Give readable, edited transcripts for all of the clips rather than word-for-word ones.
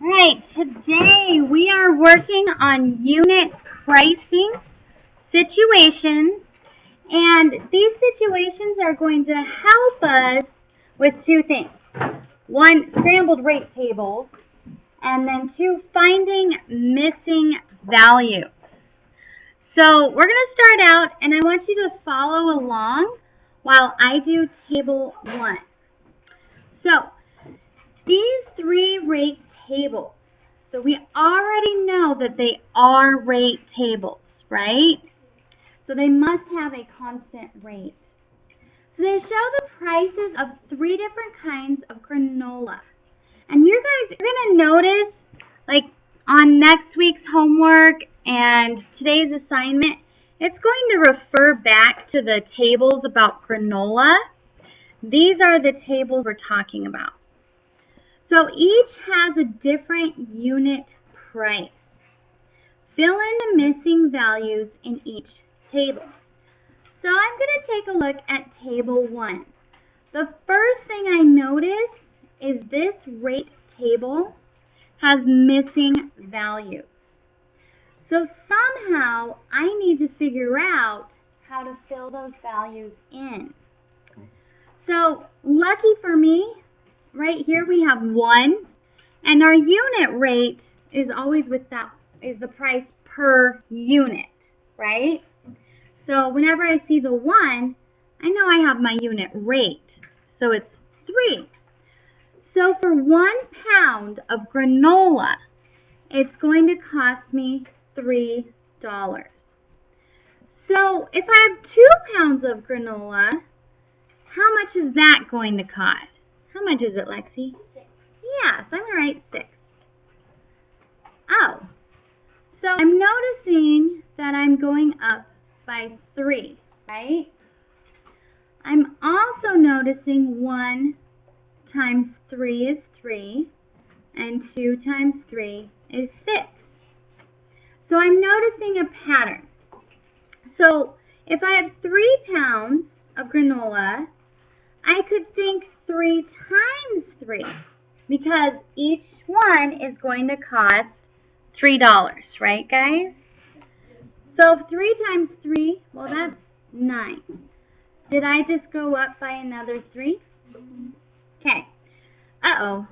Alright, today we are working on unit pricing situations, and these situations are going to help us with two things. One, scrambled rate tables, and then two, finding missing values. So we're going to start out, and I want you to follow along while I do table 1. So these three rate tables, so we already know that they are rate tables, right? So they must have a constant rate. So they show the prices of 3 different kinds of granola. And you guys are going to notice, like on next week's homework and today's assignment, it's going to refer back to the tables about granola. These are the tables we're talking about. So each has a different unit price. Fill in the missing values in each table. So I'm going to take a look at table 1. The first thing I notice is this rate table has missing values. So somehow I need to figure out how to fill those values in. So lucky for me, right here we have 1, and our unit rate is always with that, is the price per unit, right? So whenever I see the 1, I know I have my unit rate. So it's 3. So for 1 pound of granola, it's going to cost me $3. So if I have 2 pounds of granola, how much is that going to cost? How much is it, Lexi? 6. Yes, I'm going to write 6. Oh, so I'm noticing that I'm going up by 3, right? I'm also noticing 1 times 3 is 3, and 2 times 3 is 6. So I'm noticing a pattern. So if I have 3 pounds of granola, I could think 3 times 3, because each one is going to cost $3, right, guys? So 3 times 3, well, that's 9. Did I just go up by another 3? Okay. Uh-oh.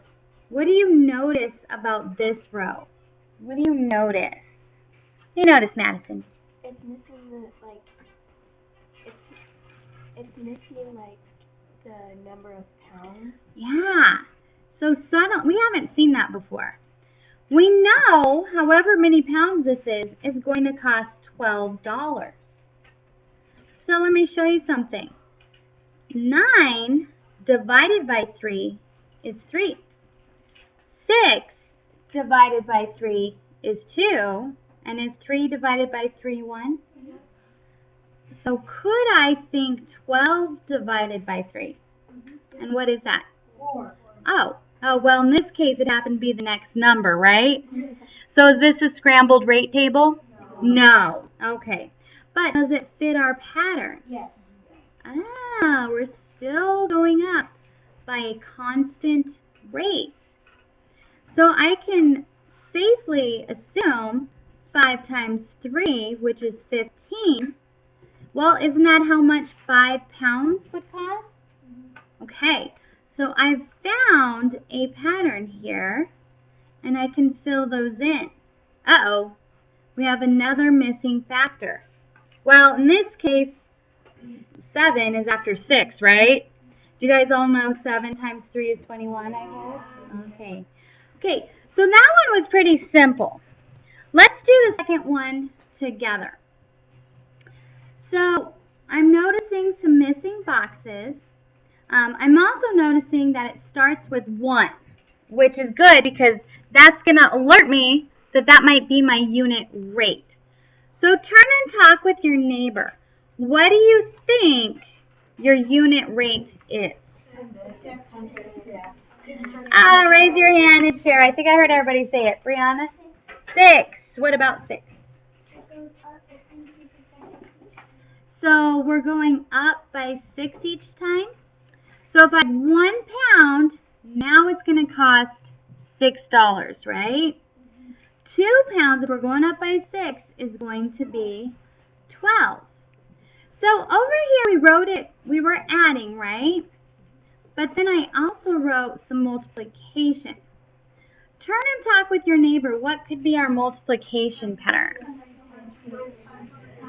What do you notice about this row? What do you notice? What do you notice, Madison? It's missing the, it's missing, the number of pounds. Yeah. So subtle. We haven't seen that before. We know however many pounds this is going to cost $12. So let me show you something. 9 divided by 3 is 3. 6 divided by 3 is 2. And is 3 divided by 3 1? Mm-hmm. So could I think 12 divided by 3? Mm-hmm. And what is that? 4. Oh, well, in this case, it happened to be the next number, right? So is this a scrambled rate table? No. Okay. But does it fit our pattern? Yes. Ah, we're still going up by a constant rate. So I can safely assume 5 times 3, which is 15. Well, isn't that how much 5 pounds would cost? Okay. So I've found a pattern here, and I can fill those in. Uh-oh, we have another missing factor. Well, in this case, 7 is after 6, right? Do you guys all know 7 times 3 is 21, I guess? Okay. Okay, so that one was pretty simple. Let's do the second one together. So I'm noticing some missing boxes. I'm also noticing that it starts with 1, which is good because that's going to alert me that that might be my unit rate. So turn and talk with your neighbor. What do you think your unit rate is? Raise your hand and share. I think I heard everybody say it. Brianna? 6. What about 6? So we're going up by 6 each time. So if I have 1 pound, now it's going to cost $6, right? 2 pounds, if we're going up by 6, is going to be 12. So over here we were adding, right? But then I also wrote some multiplication. Turn and talk with your neighbor. What could be our multiplication pattern?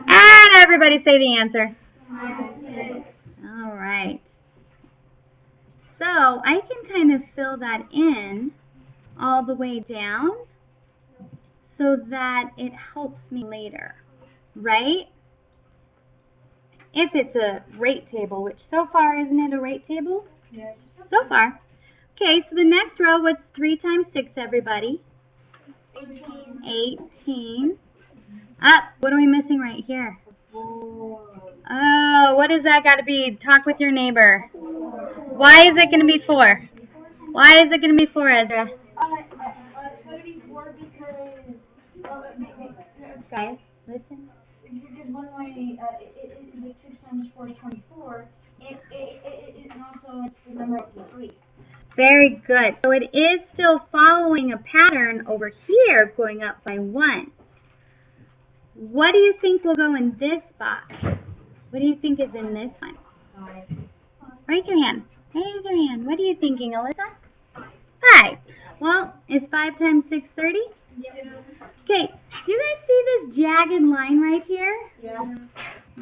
And everybody say the answer. All right. So I can kind of fill that in all the way down so that it helps me later, right? If it's a rate table, which so far, isn't it a rate table? Yes. So far. Okay, so the next row, what's 3 times 6, everybody? 18. What are we missing right here? Oh, what is that got to be? Talk with your neighbor. Why is it going to be 4? Why is it going to be 4, Ezra? It's going to be 4 because... Guys, listen. Because one way, the 6 times 4 is 24, and also it's the number of 3. Very good. So it is still following a pattern over here going up by 1. What do you think will go in this box? What do you think is in this one? 5. Raise your hand. Raise your hand. What are you thinking, Alyssa? 5. Well, is 5 times 6, 30? Yeah. Okay, do you guys see this jagged line right here? Yeah.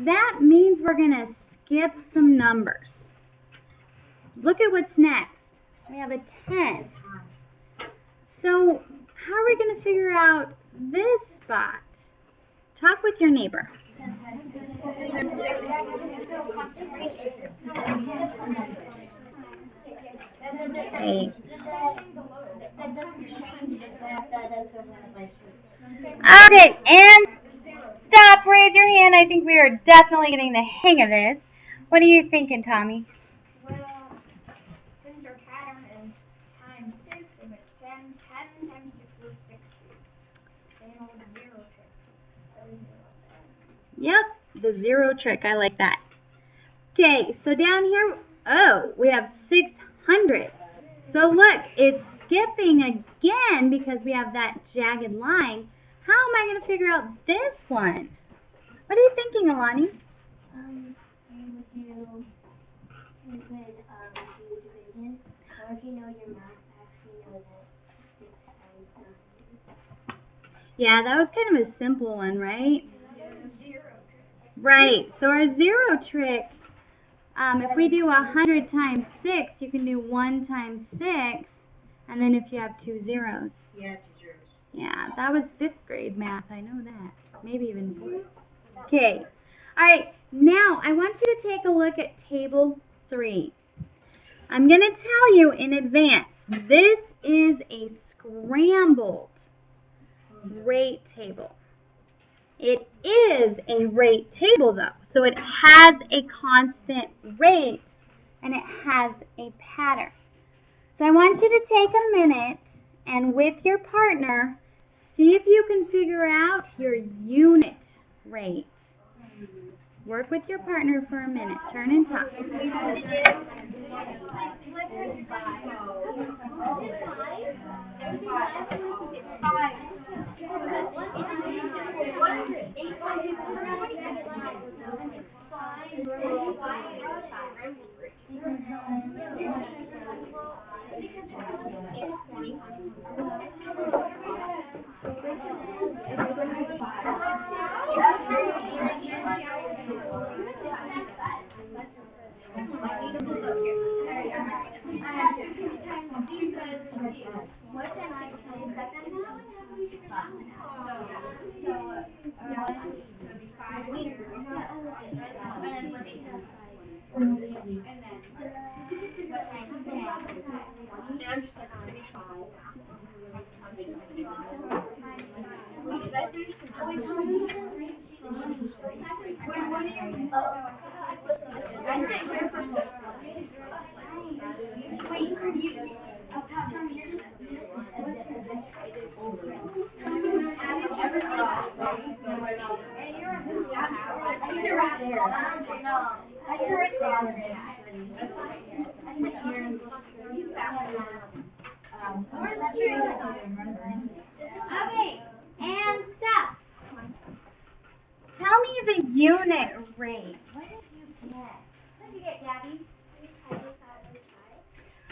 That means we're going to skip some numbers. Look at what's next. We have a 10. So, how are we going to figure out this spot? Talk with your neighbor. Okay. Okay, and stop. Raise your hand. I think we are definitely getting the hang of this. What are you thinking, Tommy? Well, since our pattern is times 6, if it's 10 times 6 is 60. Same old 0 trick. Yep, the 0 trick. I like that. Okay, so down here, we have 600. So look, it's skipping again because we have that jagged line. How am I going to figure out this one? What are you thinking, Alani? You could do division, or if you know your math facts, you know that 6 times 9. Yeah, that was kind of a simple one, right? Right, so our 0 trick, if we do 100 times 6, you can do 1 times 6, and then if you have 2 zeros. Yeah, 2 zeros. Yeah, that was 5th grade math, I know that. Maybe even 4th. Okay, alright, now I want you to take a look at table 3. I'm going to tell you in advance, this is a scrambled rate table. It is a rate table, though, so it has a constant rate, and it has a pattern. So I want you to take a minute, and with your partner, see if you can figure out your unit rate. Work with your partner for a minute. Turn and talk.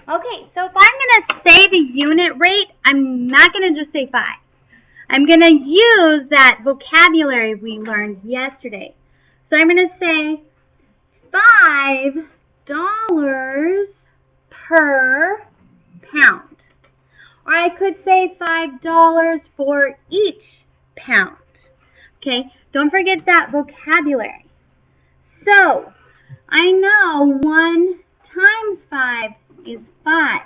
Okay, so if I'm going to say the unit rate, I'm not going to just say 5. I'm going to use that vocabulary we learned yesterday. So I'm going to say $5 per pound. Or I could say $5 for each pound. Okay, don't forget that vocabulary. So, I know 1 times 5 is 5.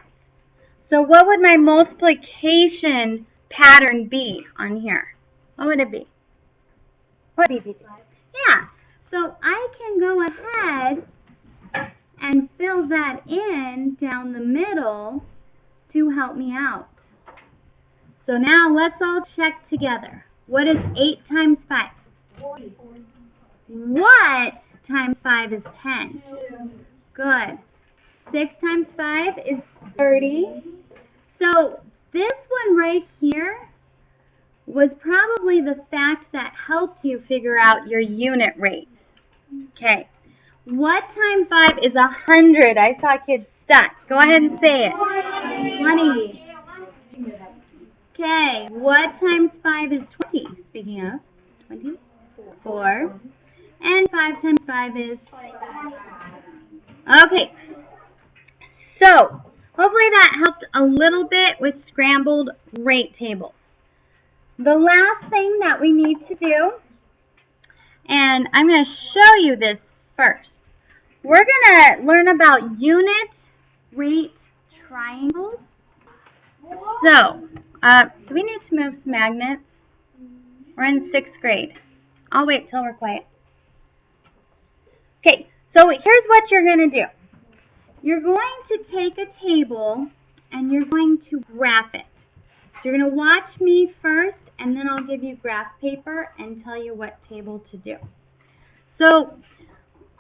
So what would my multiplication pattern be on here? What would it be? What would it be? Yeah, so I can go ahead and fill that in down the middle to help me out. So now let's all check together. What is 8 times 5? 40. What times 5 is 10? Good. 6 times 5 is 30. So this one right here was probably the fact that helped you figure out your unit rate. Okay. What times 5 is 100? I saw kids stuck. Go ahead and say it. 20. Okay. What times 5 is 20? Speaking of, 24. And 5 times 5 is? Okay. So, hopefully that helped a little bit with scrambled rate tables. The last thing that we need to do, and I'm going to show you this first. We're going to learn about unit rate triangles. So, do we need to move some magnets? We're in 6th grade. I'll wait till we're quiet. Okay, so here's what you're going to do. You're going to take a table and you're going to graph it. So you're going to watch me first and then I'll give you graph paper and tell you what table to do. So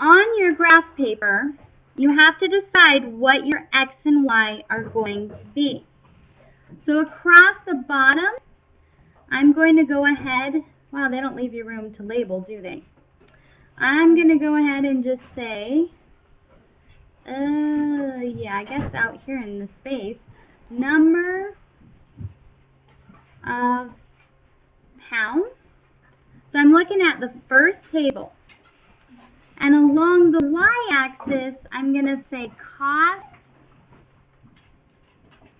on your graph paper, you have to decide what your X and Y are going to be. So across the bottom, I'm going to go ahead, wow, they don't leave you room to label, do they? I'm going to go ahead and just say, I guess out here in the space, number of pounds. So I'm looking at the first table. And along the y-axis, I'm going to say cost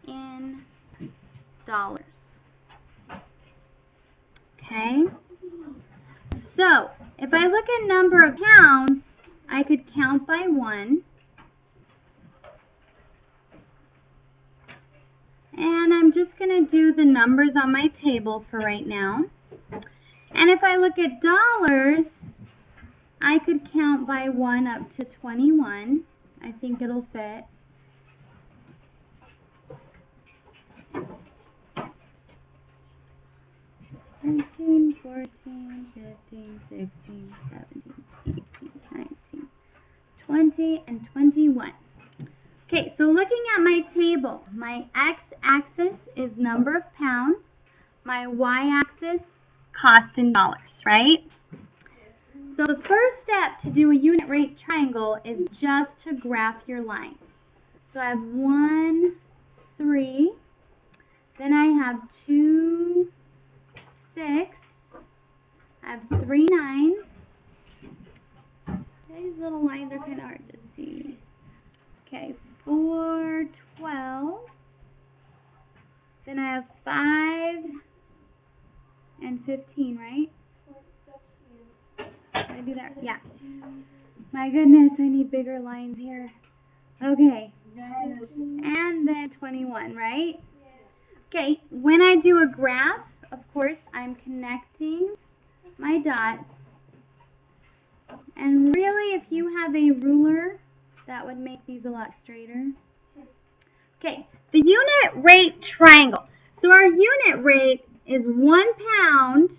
in dollars. Okay? So, if I look at number of pounds, I could count by 1. And I'm just going to do the numbers on my table for right now. And if I look at dollars, I could count by 1 up to 21. I think it'll fit. $13, $14, $15, $16, $17, $18, $19, $20, and $21. Okay, so looking at my table, my x-axis is number of pounds, my y-axis cost in dollars, right? So the first step to do a unit rate triangle is just to graph your lines. So I have 1, 3, then I have 2, 6, I have 3, 9. These little lines are kind of hard to see. Okay, 4, 12. Then I have 5 and 15, right? Did I do that? Yeah. My goodness, I need bigger lines here. Okay. And then 21, right? Okay, when I do a graph, of course, I'm connecting my dots. And really, if you have a ruler, that would make these a lot straighter. Okay, the unit rate triangle. So our unit rate is 1 pound,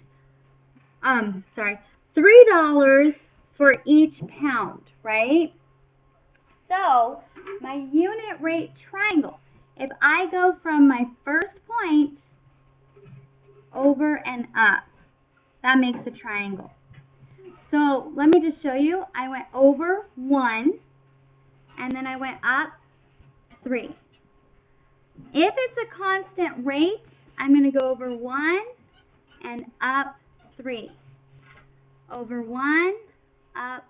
$3 for each pound, right? So, my unit rate triangle, if I go from my first point over and up, that makes a triangle. So, let me just show you. I went over 1, and then I went up 3. If it's a constant rate, I'm going to go over 1 and up 3. Over 1, up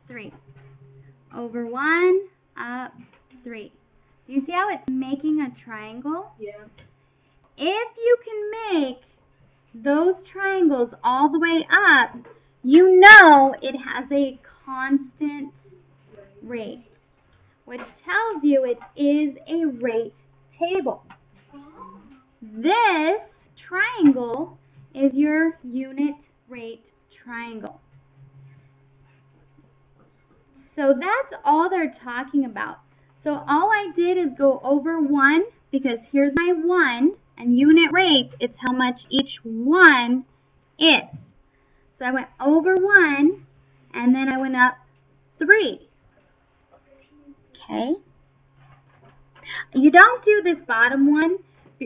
3. Over 1, up 3. Do you see how it's making a triangle? Yeah. If you can make those triangles all the way up, you know it has a constant rate, which tells you it is a rate table. This triangle is your unit rate triangle. So that's all they're talking about. So all I did is go over 1, because here's my 1, and unit rate, it's how much each one is. So I went over 1, and then I went up 3. Okay? You don't do this bottom one.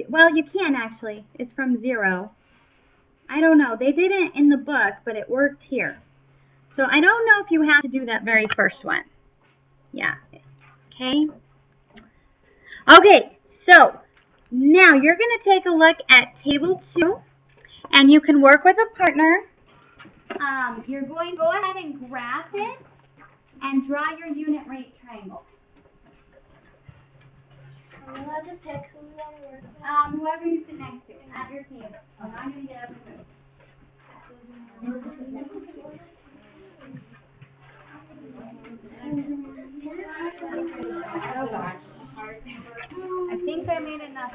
Well, you can actually. It's from 0. I don't know. They didn't in the book, but it worked here. So I don't know if you have to do that very first one. Yeah. Okay? Okay, so now you're going to take a look at Table 2, and you can work with a partner. You're going to go ahead and graph it and draw your unit rate triangle. I'm allowed to pick who we want to work with. Whoever you sit next to at your table. I'm not going to get up and move. Oh gosh. I think I made enough.